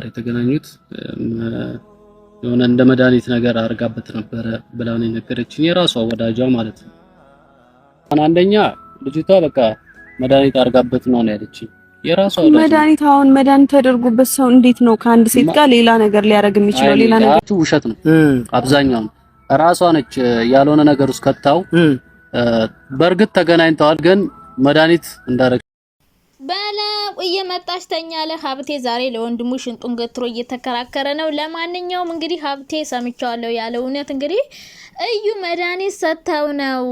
ነበር የተገናኙት። የሆነ እንደ መድኃኒት ነገር አርጋበት ነበር ብላ ነው የነገረችኝ፣ የራሷ ወዳጇ ማለት ነው። አንደኛ ልጅቷ በቃ መድኃኒት አርጋበት ነው ያለችኝ፣ የራሷ ወዳጇ። መድኃኒት አሁን መድኃኒት ተደርጎበት ሰው እንዴት ነው ከአንድ ሴት ጋር ሌላ ነገር ሊያደርግ የሚችለው? ሌላ ነገር ውሸት ነው አብዛኛው። ራሷ ነች ያልሆነ ነገር ውስጥ ከተው። በእርግጥ ተገናኝተዋል፣ ግን መድኃኒት እንዳረግ በለው እየመጣች ተኛለ። ሀብቴ ዛሬ ለወንድሙ ሽንጡን ገትሮ እየተከራከረ ነው። ለማንኛውም እንግዲህ ሀብቴ ሰምቻለሁ ያለው እውነት እንግዲህ እዩ መድኃኒት ሰተው ነው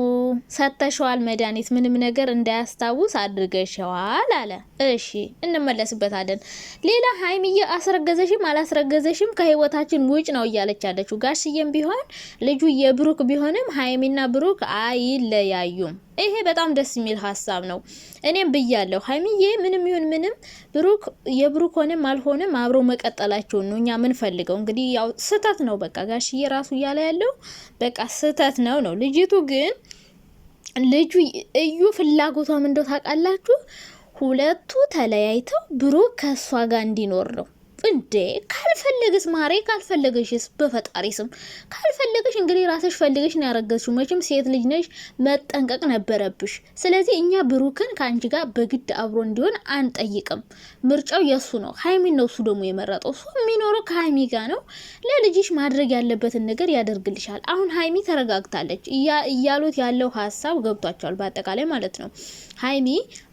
ሰተሽዋል፣ መድኃኒት ምንም ነገር እንዳያስታውስ አድርገሽዋል አለ። እሺ እንመለስበታለን። ሌላ ሀይሚዬ አስረገዘሽም አላስረገዘሽም ከህይወታችን ውጭ ነው እያለች ያለችው። ጋሽዬም ቢሆን ልጁ የብሩክ ቢሆንም ሀይሚና ብሩክ አይለያዩም። ይሄ በጣም ደስ የሚል ሀሳብ ነው። እኔም ብያለሁ ሀይሚዬ ምንም ይሁን ምንም ብሩክ የብሩክ ሆነም አልሆነም አብረው መቀጠላቸው ነው እኛ ምን ፈልገው። እንግዲህ ያው ስህተት ነው በቃ ጋሽዬ ራሱ እያለ ያለው በቃ ስህተት ነው። ልጅቱ ግን ልጁ እዩ ፍላጎቷ ምን እንደው ታውቃላችሁ? ሁለቱ ተለያይተው ብሩክ ከሷ ጋር እንዲኖር ነው። እንዴ ካልፈለገስ ማሬ ካልፈለገሽስ በፈጣሪ ስም ካልፈለገሽ እንግዲህ ራስሽ ፈልገሽ ነው ያረገዝሽው። መቼም ሴት ልጅ ነሽ መጠንቀቅ ነበረብሽ። ስለዚህ እኛ ብሩክን ካንቺ ጋር በግድ አብሮ እንዲሆን አንጠይቅም። ምርጫው የሱ ነው። ሀይሚ ነው እሱ ደግሞ የመረጠው። እሱ የሚኖረው ከሀይሚ ጋር ነው። ለልጅሽ ማድረግ ያለበትን ነገር ያደርግልሻል። አሁን ሀይሚ ተረጋግታለች። እያሉት ያለው ሀሳብ ገብቷቸዋል በአጠቃላይ ማለት ነው። ሀይሚ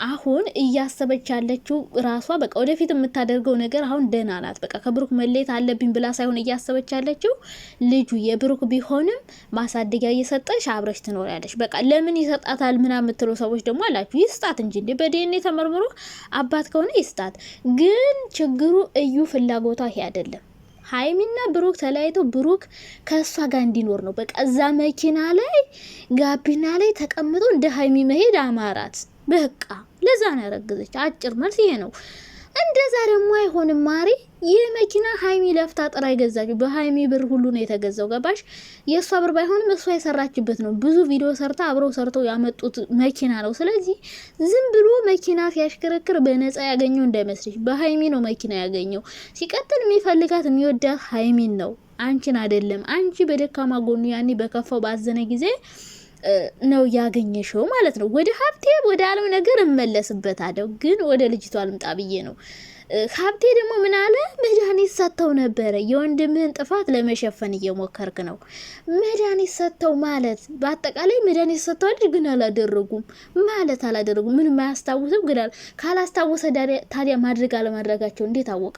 አሁን እያሰበች ያለችው ራሷ በቃ ወደፊት የምታደርገው ነገር አሁን ደህና ናት። በቃ ከብሩክ መለየት አለብኝ ብላ ሳይሆን እያሰበች ያለችው ልጁ የብሩክ ቢሆንም ማሳደጊያ እየሰጠሽ አብረሽ ትኖሪያለሽ። በቃ ለምን ይሰጣታል ምናምን የምትለው ሰዎች ደግሞ አላችሁ። ይስጣት እንጂ እንዴ በዲኤንኤ ተመርምሮ አባት ከሆነ ይስጣት። ግን ችግሩ እዩ ፍላጎቷ ይሄ አይደለም። ሀይሚና ብሩክ ተለያይተው ብሩክ ከሷ ጋር እንዲኖር ነው። በቃ እዛ መኪና ላይ ጋቢና ላይ ተቀምጦ እንደ ሀይሚ መሄድ አማራት። በቃ ለዛ ነው ያረገዘች። አጭር መልስ ይሄ ነው። እንደዛ ደግሞ አይሆንም ማሪ። ይህ መኪና ሀይሚ ለፍታ ጥራ ይገዛችሁ። በሀይሚ ብር ሁሉ ነው የተገዛው። ገባሽ? የእሷ ብር ባይሆንም እሷ የሰራችበት ነው። ብዙ ቪዲዮ ሰርታ አብረው ሰርተው ያመጡት መኪና ነው። ስለዚህ ዝም ብሎ መኪና ሲያሽከረክር በነፃ ያገኘው እንዳይመስልሽ። በሀይሚ ነው መኪና ያገኘው። ሲቀጥል የሚፈልጋት የሚወዳት ሀይሚን ነው፣ አንቺን አይደለም። አንቺ በደካማ ጎኑ ያኔ በከፋው ባዘነ ጊዜ ነው ያገኘሽው ማለት ነው። ወደ ሀብቴ ወደ አለው ነገር እመለስበታለሁ፣ ግን ወደ ልጅቷ ልምጣ ብዬ ነው። ሀብቴ ደግሞ ምን አለ? መድኃኒት ሰጥተው ነበረ። የወንድምህን ጥፋት ለመሸፈን እየሞከርክ ነው። መድኃኒት ሰጥተው ማለት በአጠቃላይ መድኃኒት ሰጥተዋል፣ ግን አላደረጉም ማለት አላደረጉም። ምንም አያስታውስም። ግን ካላስታወሰ ታዲያ ማድረግ አለማድረጋቸው እንዴት አወቀ?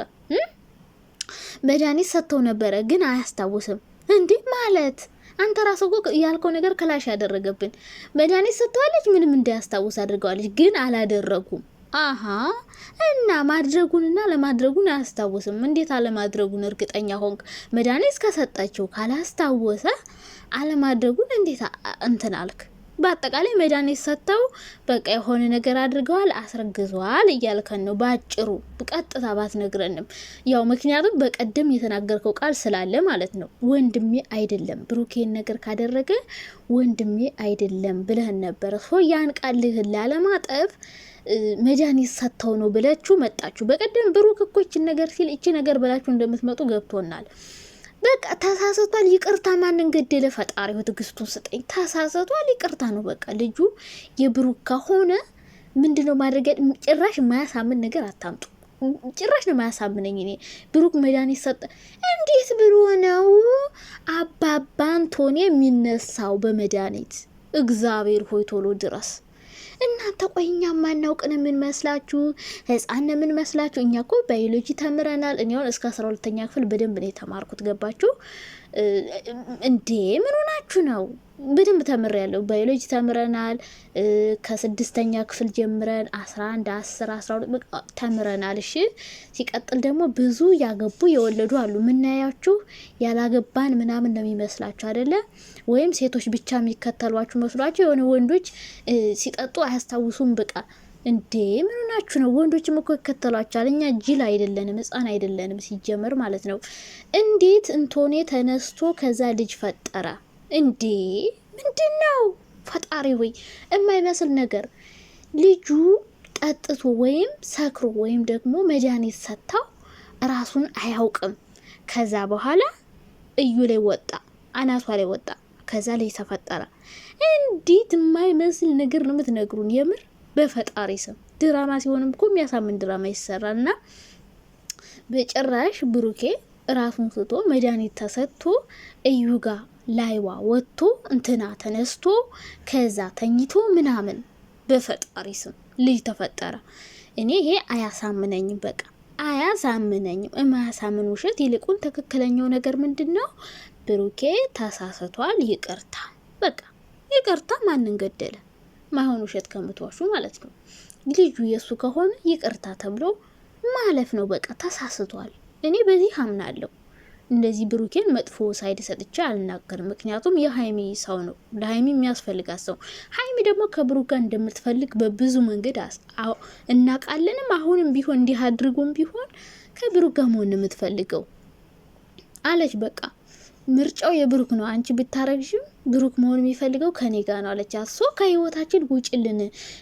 መድኃኒት ሰጥተው ነበረ ግን አያስታውስም እንዴ ማለት አንተ ራስህ እኮ ያልከው ነገር ክላሽ ያደረገብን። መድኃኒት ሰጥተዋለች፣ ምንም እንዳያስታውስ አድርገዋለች፣ ግን አላደረጉም። አሃ እና ማድረጉንና ለማድረጉን አያስታውስም። እንዴት አለማድረጉን እርግጠኛ ሆንክ? መድኃኒት ከሰጣቸው ካላስታወሰ አለማድረጉን እንዴት እንትን አልክ? በአጠቃላይ መድኃኒት ሰጥተው በቃ የሆነ ነገር አድርገዋል፣ አስረግዘዋል እያልከን ነው ባጭሩ። በቀጥታ ባትነግረንም ያው ምክንያቱም በቀደም የተናገርከው ቃል ስላለ ማለት ነው። ወንድሜ አይደለም ብሩኬን ነገር ካደረገ ወንድሜ አይደለም ብለህን ነበር። ያን ቃልህን ላለማጠፍ መድኃኒት ሰጥተው ነው ብላችሁ መጣችሁ። በቀደም ብሩክ እኮ ይችን ነገር ሲል እቺ ነገር ብላችሁ እንደምትመጡ ገብቶናል። በቃ ተሳስቷል፣ ይቅርታ። ማንን ገደለ? ፈጣሪው ትግስቱን ስጠኝ። ተሳስቷል፣ ይቅርታ ነው በቃ። ልጁ የብሩክ ከሆነ ምንድነው ማድረግ? ጭራሽ የማያሳምን ነገር አታምጡ። ጭራሽ ነው የማያሳምነኝ እኔ። ብሩክ መድኃኒት ሰጠ እንዴት ብሎ ነው አባባ አንቶኒ የሚነሳው በመድኃኒት? እግዚአብሔር ሆይ ቶሎ ድረስ። እናንተ ቆይኛ ማናውቅን ምን መስላችሁ? ህፃን ምን መስላችሁ? እኛ እኮ ባዮሎጂ ተምረናል። እኔውን እስከ 12ኛ ክፍል በደንብ ነው የተማርኩት። ገባችሁ እንዴ? ምን ሆናችሁ ነው? በደንብ ተምሬያለሁ። ባዮሎጂ ተምረናል። ከ6ኛ ክፍል ጀምረን 11 10 12 ተምረናል። እሺ ሲቀጥል ደግሞ ብዙ ያገቡ የወለዱ አሉ። ምናያችሁ ያላገባን ምናምን ነው የሚመስላችሁ አይደለ? ወይም ሴቶች ብቻ የሚከተሏችሁ መስሏችሁ የሆነ ወንዶች ሲጠጡ አያስታውሱም። በቃ እንዴ ምን ሆናችሁ ነው? ወንዶችም እኮ ይከተሏቸዋል። እኛ ጅል አይደለንም፣ ህፃን አይደለንም ሲጀመር ማለት ነው። እንዴት እንቶኔ ተነስቶ ከዛ ልጅ ፈጠረ እንዴ? ምንድነው? ፈጣሪ ወይ የማይመስል ነገር። ልጁ ጠጥቶ ወይም ሰክሮ ወይም ደግሞ መድኃኒት ሰጥታው ራሱን አያውቅም። ከዛ በኋላ እዩ ላይ ወጣ፣ አናቷ ላይ ወጣ። ከዛ ላይ ተፈጠረ። እንዴት የማይመስል ነገር ነው የምትነግሩን? የምር በፈጣሪ ስም ድራማ ሲሆንም እኮ የሚያሳምን ድራማ ይሰራልና በጭራሽ ብሩኬ ራሱን ስቶ መድኃኒት ተሰጥቶ እዩ ጋር ላይዋ ወጥቶ እንትና ተነስቶ ከዛ ተኝቶ ምናምን በፈጣሪ ስም ልጅ ተፈጠረ። እኔ ይሄ አያሳምነኝም፣ በቃ አያሳምነኝም። የማያሳምን ውሸት። ይልቁን ትክክለኛው ነገር ምንድነው? ብሩኬ ተሳስቷል፣ ይቅርታ፣ በቃ ይቅርታ። ማንን ገደለ? ማይሆን ውሸት ከምትዋሹ ማለት ነው። ልጁ የሱ ከሆነ ይቅርታ ተብሎ ማለፍ ነው። በቃ ተሳስቷል። እኔ በዚህ አምናለሁ። እንደዚህ ብሩኬን መጥፎ ሳይድ ሰጥቼ አልናገርም። ምክንያቱም የሀይሚ ሰው ነው፣ ለሀይሚ የሚያስፈልጋት ሰው። ሀይሚ ደግሞ ከብሩክ ጋር እንደምትፈልግ በብዙ መንገድ እናቃለንም። አሁንም ቢሆን እንዲህ አድርጎም ቢሆን ከብሩክ ጋር መሆን የምትፈልገው አለች። በቃ ምርጫው የብሩክ ነው። አንቺ ብታረግሽም ብሩክ መሆን የሚፈልገው ከኔ ጋር ነው አለች። አሶ ከህይወታችን ውጭልን፣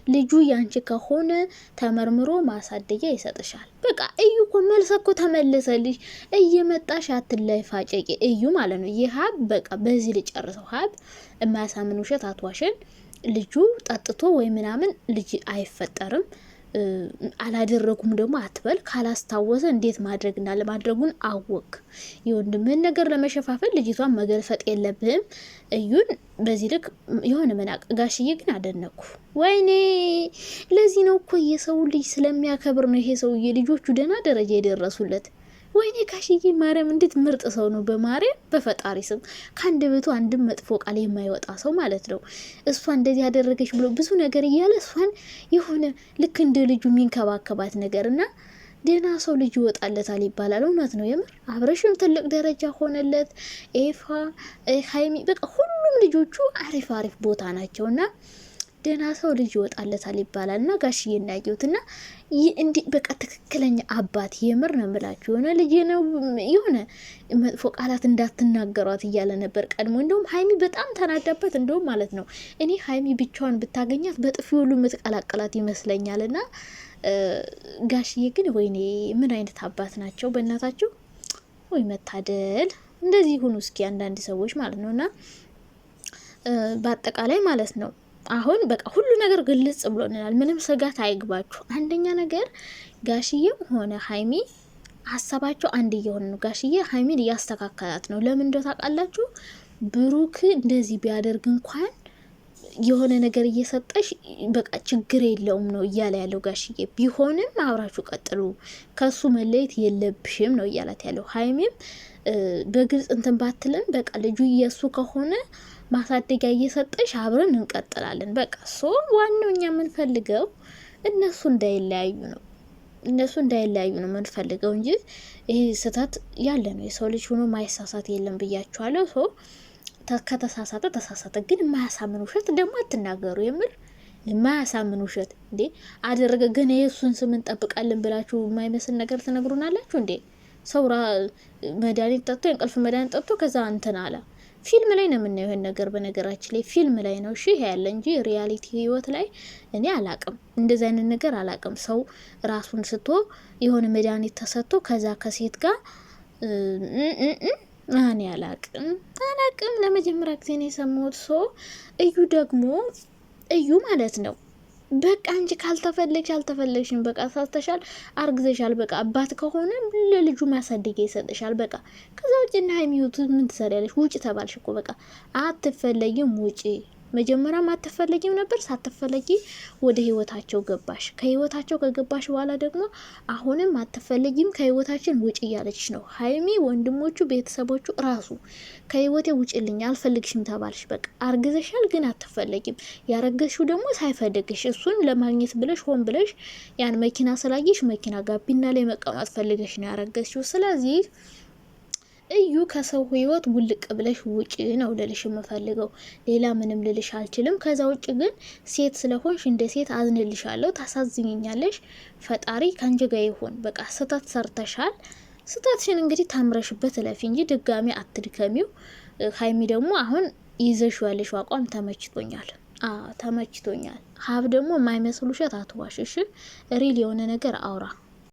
ልጁ ያንቺ ከሆነ ተመርምሮ ማሳደጊያ ይሰጥሻል። በቃ እዩ እኮ መልስ እኮ ተመለሰልሽ። እየመጣሽ አትላይ ፋጨቂ እዩ ማለት ነው። ይህ ሀብ በቃ በዚህ ልጨርሰው። ሀብ የማያሳምን ውሸት አትዋሽን። ልጁ ጠጥቶ ወይ ምናምን ልጅ አይፈጠርም። አላደረጉም ደግሞ አትበል። ካላስታወሰ እንዴት ማድረግና ለማድረጉን አወቅ። የወንድምህን ነገር ለመሸፋፈል ልጅቷን መገልፈጥ የለብህም። እዩን በዚህ ልክ የሆነ መናቅ። ጋሽዬ ግን አደነኩ። ወይኔ ለዚህ ነው እኮ የሰው ልጅ ስለሚያከብር ነው ይሄ ሰውዬ ልጆቹ ደህና ደረጃ የደረሱለት። ወይኔ ጋሽዬ ማርያም እንዴት ምርጥ ሰው ነው! በማርያም በፈጣሪ ስም ከአንደበቱ አንድም መጥፎ ቃል የማይወጣ ሰው ማለት ነው። እሷ እንደዚህ ያደረገች ብሎ ብዙ ነገር እያለ እሷን የሆነ ልክ እንደ ልጁ የሚንከባከባት ነገር እና ደህና ሰው ልጅ ይወጣለታል ይባላል። እውነት ነው የምር። አብረሽም ትልቅ ደረጃ ሆነለት። ኤፋ፣ ሀይሚ፣ በቃ ሁሉም ልጆቹ አሪፍ አሪፍ ቦታ ናቸውና ደህና ሰው ልጅ ይወጣለታል ይባላል። እና ጋሽዬ እናየውትና እንዲ በቃ ትክክለኛ አባት የምር ነው የምላችሁ። የሆነ ልጅ ነው የሆነ መጥፎ ቃላት እንዳትናገሯት እያለ ነበር ቀድሞ። እንደውም ሀይሚ በጣም ተናዳበት እንደውም ማለት ነው። እኔ ሀይሚ ብቻዋን ብታገኛት በጥፊ ሁሉ የምትቀላቀላት ይመስለኛልና ጋሽዬ ግን ወይኔ ምን አይነት አባት ናቸው በእናታቸው። ወይ መታደል። እንደዚህ ሁኑ እስኪ አንዳንድ ሰዎች ማለት ነውና በአጠቃላይ ማለት ነው አሁን በቃ ሁሉ ነገር ግልጽ ብሎናል። ምንም ስጋት አይግባችሁ። አንደኛ ነገር ጋሽዬም ሆነ ሀይሚ ሀሳባቸው አንድ እየሆነ ነው። ጋሽዬ ሀይሚን እያስተካከላት ነው። ለምን እንደው ታውቃላችሁ? ብሩክ እንደዚህ ቢያደርግ እንኳን የሆነ ነገር እየሰጠሽ በቃ ችግር የለውም ነው እያለ ያለው ጋሽዬ። ቢሆንም አብራችሁ ቀጥሉ፣ ከሱ መለየት የለብሽም ነው እያላት ያለው። ሀይሚም በግልጽ እንትን ባትልም በቃ ልጁ የሱ ከሆነ ማሳደጊያ እየሰጠሽ አብረን እንቀጥላለን። በቃ ዋናው እኛ የምንፈልገው እነሱ እንዳይለያዩ ነው። እነሱ እንዳይለያዩ ነው የምንፈልገው እንጂ ይሄ ስህተት ያለ ነው። የሰው ልጅ ሆኖ ማይሳሳት የለም ብያችኋለሁ። ከተሳሳተ ተሳሳተ። ግን የማያሳምን ውሸት ደግሞ አትናገሩ። የምር የማያሳምን ውሸት እንዴ አደረገ ግን የሱን ስም እንጠብቃለን ብላችሁ የማይመስል ነገር ትነግሩናላችሁ እንዴ? ሰው መድኃኒት ጠጥቶ የእንቅልፍ መድኃኒት ጠጥቶ ከዛ እንትን አለ። ፊልም ላይ ነው የምናየው ይሄን ነገር። በነገራችን ላይ ፊልም ላይ ነው እሺ ይሄ ያለ እንጂ ሪያሊቲ ህይወት ላይ እኔ አላቅም። እንደዚህ አይነት ነገር አላቅም። ሰው ራሱን ስቶ የሆነ መድኃኒት ተሰጥቶ ከዛ ከሴት ጋር እኔ አላቅም። ለመጀመሪያ ጊዜ ነው የሰማሁት። እዩ ደግሞ እዩ ማለት ነው በቃ እንጂ ካልተፈለግሽ አልተፈለግሽም። በቃ ሳስተሻል አርግዘሻል። በቃ አባት ከሆነ ለልጁ ማሳደጊያ ይሰጥሻል። በቃ ከዛ ውጭ እና ሀይሚዩት ምን ትሰሪያለሽ? ውጭ ተባልሽ እኮ በቃ አትፈለጊም፣ ውጪ። መጀመሪያም አትፈለጊም ነበር፣ ሳትፈለጊ ወደ ህይወታቸው ገባሽ። ከህይወታቸው ከገባሽ በኋላ ደግሞ አሁንም አትፈለጊም፣ ከህይወታችን ውጪ እያለችሽ ነው ሀይሚ። ወንድሞቹ፣ ቤተሰቦቹ ራሱ ከህይወቴ ውጪልኝ አልፈልግሽም ተባልሽ። በቃ አርግዘሻል፣ ግን አትፈለጊም። ያረገዝሽው ደግሞ ሳይፈልግሽ እሱን ለማግኘት ብለሽ ሆን ብለሽ ያን መኪና ስላየሽ መኪና ጋቢና ላይ መቀመጥ ፈልገሽ ነው ያረገዝሽው። ስለዚህ እዩ ከሰው ህይወት ውልቅ ብለሽ ውጪ ነው ልልሽ የምፈልገው። ሌላ ምንም ልልሽ አልችልም። ከዛ ውጪ ግን ሴት ስለሆንሽ እንደ ሴት አዝንልሻለሁ፣ ታሳዝኝኛለሽ። ፈጣሪ ካንቺ ጋር ይሁን። በቃ ስህተት ሰርተሻል። ስህተትሽን እንግዲህ ታምረሽበት እለፊ እንጂ ድጋሚ አትድከሚው። ሀይሚ ደግሞ አሁን ይዘሽ ያለሽው አቋም ተመችቶኛል። ተመችቶኛል። ሀብ ደግሞ የማይመስል ውሸት አትዋሽ እሺ። ሪል የሆነ ነገር አውራ።